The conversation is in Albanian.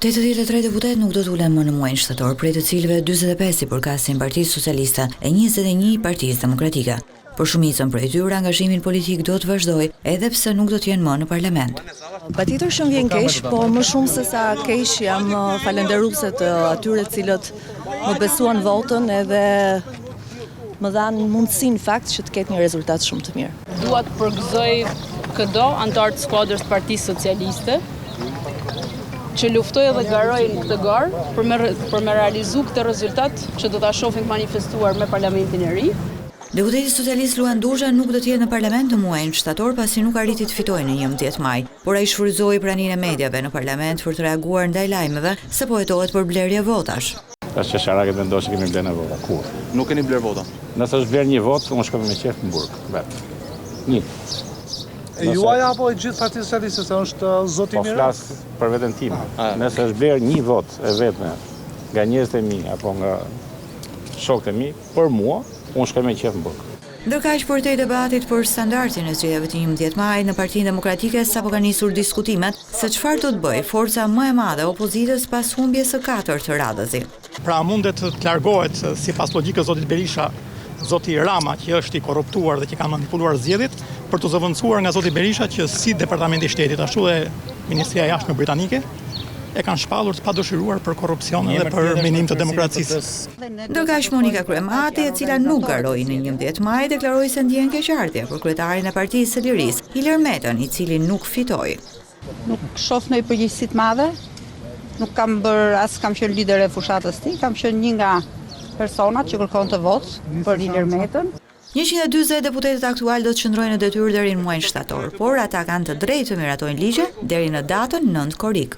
83 deputet nuk do të ulen më në muajin shtator, prej të cilëve 45 i përkasin Partisë Socialiste e 21 Partisë Demokratike. Për shumicën prej tyre angazhimin politik do të vazhdojë edhe pse nuk do të jenë më në parlament. Patjetër që vjen keq, po më shumë se sa keq jam falënderuese të atyre të cilët më besuan votën edhe më dhanë mundësinë fakt që të ketë një rezultat shumë të mirë. Dua të përgëzoj këdo antar të skuadrës të Partisë Socialiste që luftoj dhe garoj në këtë garë për me realizu këtë rezultat që do ta shohim manifestuar me Parlamentin e ri. Deputeti socialist Luan Dusha nuk do të jetë në parlament në muajin shtator pasi nuk arriti të fitojë në 11 maj, por ai shfrytëzoi praninë e mediave në parlament për të reaguar ndaj lajmeve se po hetohet për blerje votash. Tash që Sharake vendos që kemi blerë në vota. Kur? Nuk keni blerë vota. Nëse është blerë një votë, unë shkoj me qef në burg, vetë. Një. E juaja apo e gjithë Partisë Socialiste, se është zoti mirë? Po flas për veten time. Nëse është blerë një votë e vetme nga njerëzit e mi apo nga shokët e mi, për mua, unë shkoj me qef në burg. Ndërkaq për te debatit për standardin e zgjedhjeve të 11 maj në Partinë Demokratike sapo ka nisur diskutimet se çfarë do të bëjë forca më e madhe e opozitës pas humbjes së 4 të radhëzi. Pra mundet të largohet sipas logjikës zotit Berisha, zoti Rama që është i korruptuar dhe që ka manipuluar zgjedhjet, për të zëvendësuar nga zoti Berisha që si Departamenti i Shtetit ashtu dhe Ministria e Jashtme britanike e kanë shpallur të padëshiruar për korrupsion dhe për minim të demokracisë. Ndërkaq Monika Kryemati, e cila nuk garoi në 11 maj, deklaroi se ndjen keqardhje për kryetarin e Partisë së Lirisë, Ilir Metën, i cili nuk fitoi. Nuk shoh ndonjë përgjegjësi të madhe. Nuk kam qenë lider e fushatës tij, kam qenë një nga personat që kërkon të votë për Ilir Metën. 140 deputetët aktual do të qëndrojnë në detyrë deri në muajin shtator, por ata kanë të drejtë të miratojnë ligje deri në datën 9 korrik.